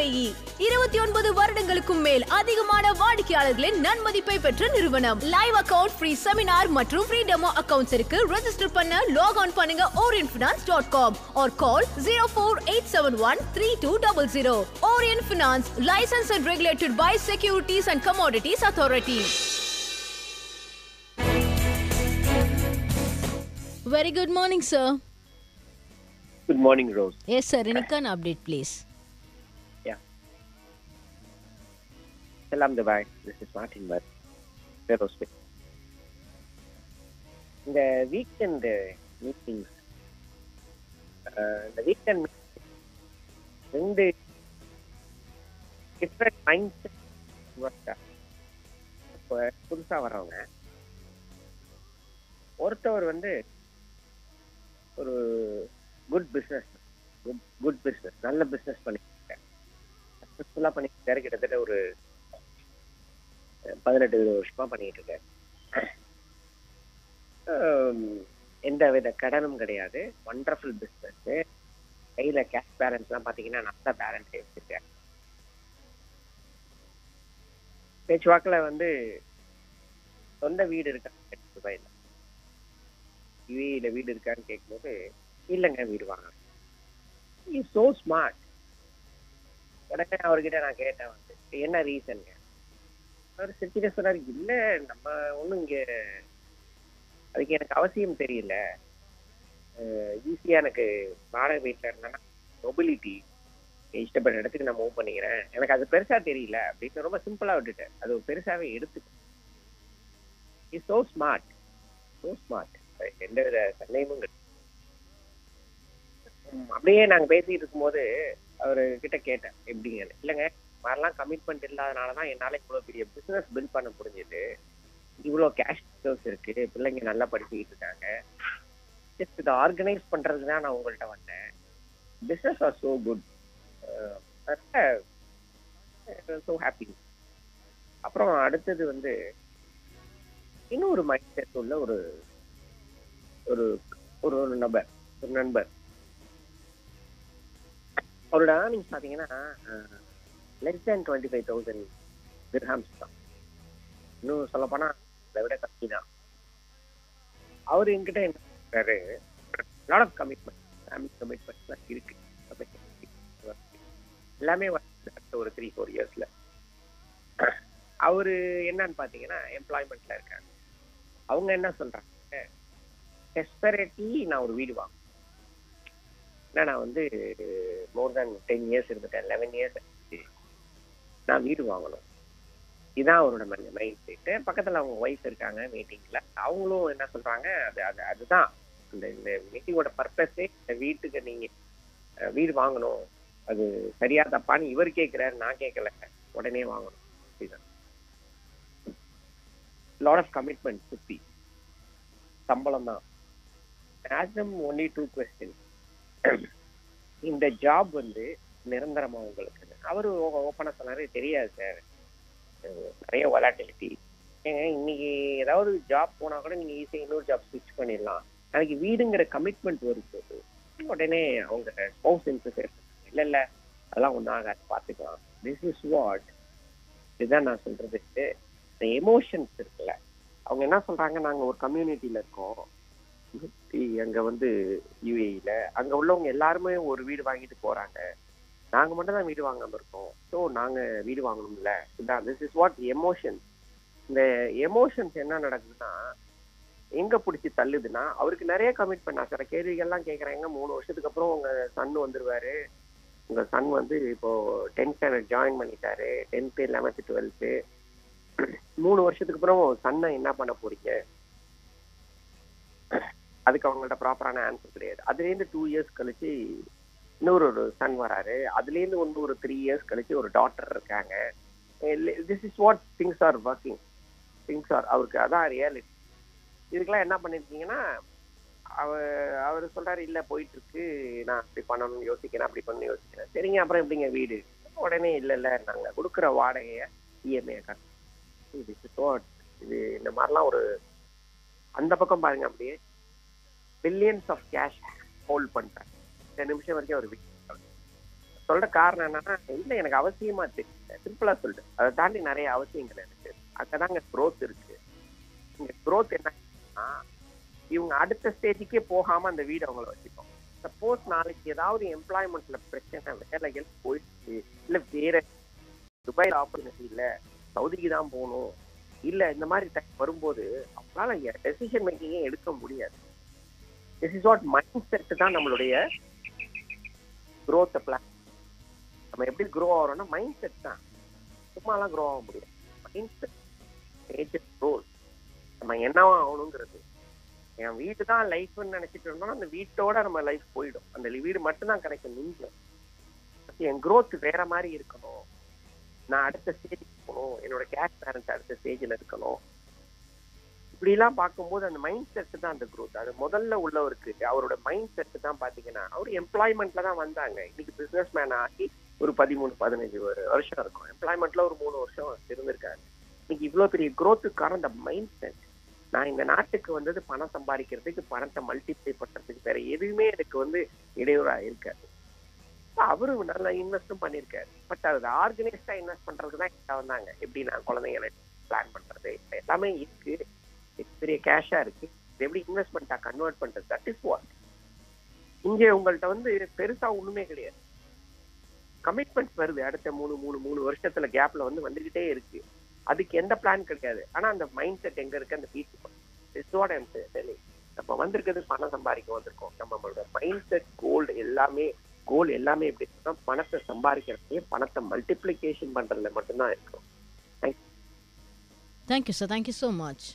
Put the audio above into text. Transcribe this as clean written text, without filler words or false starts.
UAE 29 வருடங்களுக்கும் மேல் அதிகமான வாடிக்கையாளர்களின் நன்மதிப்பை பெற்ற நிறுவனம். லைவ் அக்கவுண்ட், ஃப்ரீ செமினார் மற்றும் ஃப்ரீ டெமோ அக்கவுண்ட்ஸ் இருக்கு. ரெஜிஸ்டர் பண்ண லாக் ஆன் பண்ணுங்க orientfinance.com or call 048713200. Orient Finance, licensed and regulated by Securities and Commodities Authority. Very good morning, sir. Good morning, Rose. Yes, sir. An update, please. Yeah. Salam Dubai. This is Martin Bhatt, Aerospace. The weekend meetings, ரெண்டு different mind set புதுசாக வர்றவங்க. ஒருத்தவர் ஒரு good business நல்ல business பண்ணிருக்காரு, சக்ஸஸ்ஃபுல்லாக பண்ணிருக்காரு. கிட்டத்தட்ட ஒரு 18-20 வருஷமா பண்ணிட்டு இருக்காரு. எந்த வித கடனும் கிடையாது. Wonderful business. கையில கேஷ் பேலன்ஸ்லாம் பார்த்தீங்கன்னா நல்ல பேலன்ஸ் வச்சிருக்காரு. பேச்சுவாக்கில் சொந்த வீடு இருக்காங்க துபாயில், யுஏஇல வீடு இருக்கான்னு கேட்கும்போது இல்லைங்க வீடு வாங்க. Is so smart. உடனே அவர்கிட்ட நான் கேட்டேன் என்ன ரீசன்ங்க. அவர் சிரிச்சுட்டு சொன்னார், இல்லை நம்ம ஒன்றும் இங்கே அதுக்கு எனக்கு அவசியம் தெரியல. ஈஸியாக எனக்கு வாடகை வீட்டில் இருந்தேன்னா மொபிலிட்டி இஷ்டப்பட்ட இடத்துக்கு நான் மூவ் பண்ணிக்கிறேன், எனக்கு அது பெருசாக தெரியல அப்படின்னு ரொம்ப சிம்பிளாக விட்டுட்டேன். அது பெருசாகவே எடுத்துட்டேன். இஸ் சோ ஸ்மார்ட், எந்த வித சந்தேகமும் கிடையாது. அப்படியே நாங்கள் பேசிட்டு இருக்கும்போது அவர்கிட்ட கேட்டேன் எப்படிங்க. இல்லைங்க, மாதிரிலாம் கமிட்மெண்ட் இல்லாதனால தான் என்னால் இவ்வளோ பெரிய பிஸ்னஸ் பில்ட் பண்ண முடிஞ்சது. இவ்வளோ கேஷ் ரிசர்வ்ஸ் இருக்கு, பிள்ளைங்க நல்லா படிச்சுக்கிட்டு இருக்காங்க. ஜஸ்ட் இதை ஆர்கனைஸ் பண்ணுறதுக்கு தான் நான் உங்கள்கிட்ட வந்தேன். Business or so good, so happy. அப்புறம் அடுத்தது இன்னொரு மைண்ட் செட் உள்ள ஒரு ஒரு ஒரு நண்பர். அவரோட ஏர்னிங்ஸ் பார்த்தீங்கன்னா லெஸ் தேன் 25,000 திர்ஹம்ஸ் தான். இன்னும் சொல்லப்போனால் அதை விட கம்மி தான். அவர் என்கிட்ட என்ன சொல்றாரு, லாட் ஆஃப் கமிட்மெண்ட், ஃபேமிலி கமிட்மெண்ட்ஸ்லாம் இருக்கு. எல்லாமே ஒரு 3-4 இயர்ஸ்ல. அவரு என்னன்னு பார்த்தீங்கன்னா எம்ப்ளாய்மெண்ட்ல இருக்காங்க. அவங்க என்ன சொல்றாங்க, டெஸ்பரேட்லி நான் ஒரு வீடு வாங்க. ஏன்னா நான் மோர் தேன் 10 இயர்ஸ் இருந்துட்டேன், 11 இயர்ஸ் நான் வீடு வாங்கணும். இதுதான் அவரோட மைண்ட் செட்டு. பக்கத்தில் அவங்க ஒய்ஃப் இருக்காங்க மீட்டிங்ல. அவங்களும் என்ன சொல்றாங்க, அதுதான் இந்த மீட்டிங்கோட பர்பஸே. இந்த வீட்டுக்கு நீங்க வீடு வாங்கணும், அது சரியா தப்பான்னு இவர் கேட்கிறாரு, நான் கேட்கல, உடனே வாங்கணும். இதுதான் லாட் ஆஃப் கமிட்மெண்ட். சுத்தி சம்பளம் தான். ask them only 2 questions. இந்த ஜாப் நிரந்தரமா உங்களுக்கு? அவரு ஓப்பனா சொன்னாரு, தெரியாது சார், நிறைய வொலாட்டிலிட்டி. ஏங்க இன்னைக்கு ஏதாவது ஜாப் போனா கூட நீங்க ஈஸியாக இன்னொரு ஜாப் ஸ்விட்ச் பண்ணிடலாம். நாளைக்கு வீடுங்கிற கமிட்மெண்ட் வரும்போது உடனே அவங்க ஸ்பௌஸ் இன்ட்ரெஸ்ட் இல்லை அதெல்லாம் ஒன்றும் ஆகாது, பார்த்துக்கலாம். திஸ் இஸ் வாட், இதுதான் நான் சொல்றது. இந்த எமோஷன்ஸ் இருக்குல்ல, அவங்க என்ன சொல்றாங்க, நாங்கள் ஒரு கம்யூனிட்டியில இருக்கோம் அங்க யுஏஇல, அங்க உள்ளவங்க எல்லாருமே ஒரு வீடு வாங்கிட்டு போறாங்க, நாங்க மட்டும் தான் வீடு வாங்காம இருக்கோம். ஸோ நாங்க வீடு வாங்கணும்ல. இதுதான் திஸ் இஸ் வாட் எமோஷன்ஸ். இந்த எமோஷன்ஸ் என்ன நடக்குதுன்னா எங்க பிடிச்சி தள்ளுதுன்னா, அவருக்கு நிறைய கமிட்மெண்ட். நான் சில கேள்விகள்லாம் கேட்கறாங்க. 3 வருஷத்துக்கு அப்புறம் உங்க சன் வந்துருவாரு. உங்க சன் இப்போ 10th ஸ்டாண்டர்ட் ஜாயின் பண்ணிட்டாரு, 10th 11th 12th. 3 வருஷத்துக்கு அப்புறம் சன்னை என்ன பண்ண போறீங்க? அதுக்கு அவங்கள்ட்ட ப்ராப்பரான ஆன்சர் கிடையாது. அதுலேருந்து 2 இயர்ஸ் கழிச்சு இன்னொரு சன் வராரு. அதுலேருந்து ஒரு 3 இயர்ஸ் கழிச்சு ஒரு டாட்டர் இருக்காங்க. This is what things are working. அவருக்கு அதான் ரியாலிட்டி. இதுக்கெல்லாம் என்ன பண்ணிருக்கீங்கன்னா, அவர் சொல்றாரு, இல்லை போயிட்டு இருக்கு, நான் அப்படி பண்ணணும்னு யோசிக்கிறேன், அப்படி பண்ணணும்னு யோசிக்கிறேன். சரிங்க, அப்புறம் எப்படிங்க வீடு? உடனே இல்லை நாங்கள் கொடுக்குற வாடகையை இஎம்ஐ கட்டணும். இது இந்த மாதிரிலாம் ஒரு அந்த பக்கம் பாருங்க, அப்படியே பில்லியன்ஸ் ஆஃப் கேஷ் ஹோல்ட் பண்றாங்க. 2 நிமிஷம் வரைக்கும் அவர் வீட்டு சொல்ற காரணம் என்னன்னா, இல்ல எனக்கு அவசியமா தெரியல, சிம்பிளா சொல்லிட்டு அதை தாண்டி நிறைய அவசியங்கள் இருக்கு. அங்கதாங்க growth இருக்கு. இங்க growth என்னன்னா, இவங்க அடுத்த ஸ்டேஜுக்கே போகாம அந்த வீடு அவங்கள வச்சுக்கோம். சப்போஸ் நாளைக்கு ஏதாவது எம்ப்ளாய்மெண்ட்ல பிரச்சனை, வேலைகள் போயிடுச்சு, இல்ல வேற துபாயில் ஆப்பர்ச்சுனிட்டி இல்ல, சவுதிக்கு தான் போகணும், இல்ல இந்த மாதிரி டைம் வரும்போது அவங்களால டெசிஷன் மேக்கிங்கே எடுக்க முடியாது. This is what mind set தான் நம்மளுடைய growth பிளான். நம்ம எப்படி க்ரோ ஆகிறோம்னா மைண்ட் செட் தான். சும்மாலாம் க்ரோ ஆக முடியாது. Mind set major role. நம்ம என்னவா ஆகணுங்கிறது. என் வீடு தான் லைஃப்னு நினைச்சிட்டு இருந்தோம்னா அந்த வீட்டோட நம்ம லைஃப் போயிடும். அந்த வீடு மட்டும்தான் கிடைக்கும் நீங்களும். என் growth வேற மாதிரி இருக்கணும், நான் அடுத்த ஸ்டேஜுக்கு போகணும், என்னோட கேஷ் பேலன்ஸ் அடுத்த ஸ்டேஜில் இருக்கணும், இப்படிலாம் பார்க்கும்போது அந்த மைண்ட் செட் தான் அந்த growth. அது முதல்ல உள்ளவருக்கு அவரோட மைண்ட் செட் தான் பார்த்தீங்கன்னா, அவர் எம்ப்ளாய்மெண்ட்ல தான் வந்தாங்க. இன்னைக்கு பிசினஸ் மேன் ஆகி ஒரு 13-15 வருஷம் இருக்கும். எம்ப்ளாய்மெண்ட்ல ஒரு 3 வருஷம் இருந்திருக்காங்க. இன்னைக்கு இவ்வளோ பெரிய growthக்கான அந்த மைண்ட் செட். நான் இந்த நாட்டுக்கு வந்தது பணம் சம்பாதிக்கிறதுக்கு, பணத்தை மல்டிப்ளை பண்றதுக்கு, வேற எதுவுமே எனக்கு இடையூறாக இருக்காது. அவரு நல்லா இன்வெஸ்டும் பண்ணியிருக்காரு. பட் அது ஆர்கனைஸ்டா இன்வெஸ்ட் பண்றதுக்கு தான் வந்தாங்க. எப்படி நான் குழந்தைங்களை பிளான் பண்றது எல்லாமே இருக்கு, பெரிய கேஷா இருக்கு. எப்படி இன்வெஸ்ட்மெண்ட்டா கன்வெர்ட் பண்றது, தட் இஸ் வாட். இங்க உங்கள்கிட்ட பெருசா ஒண்ணுமே கிடையாது. கமிட்மெண்ட்ஸ் வருது அடுத்த மூணு வருஷத்துல கேப்ல வந்துகிட்டே இருக்கு. அதுக்கு எந்த பிளான் கிடையாது. ஆனா அந்த மைண்ட் செட் எங்க இருக்கு, அந்த பீஸ் நம்ம வந்திருக்கிறது பணம் சம்பாதிக்க வந்திருக்கோம். நம்மளோட மைண்ட் செட் கோல் எல்லாமே எப்படி இருக்குன்னா, பணத்தை சம்பாதிக்கிறதே பணத்தை மல்டிப்ளிகேஷன் பண்றதுல மட்டும்தான் இருக்கும். Thank you sir, thank you so much.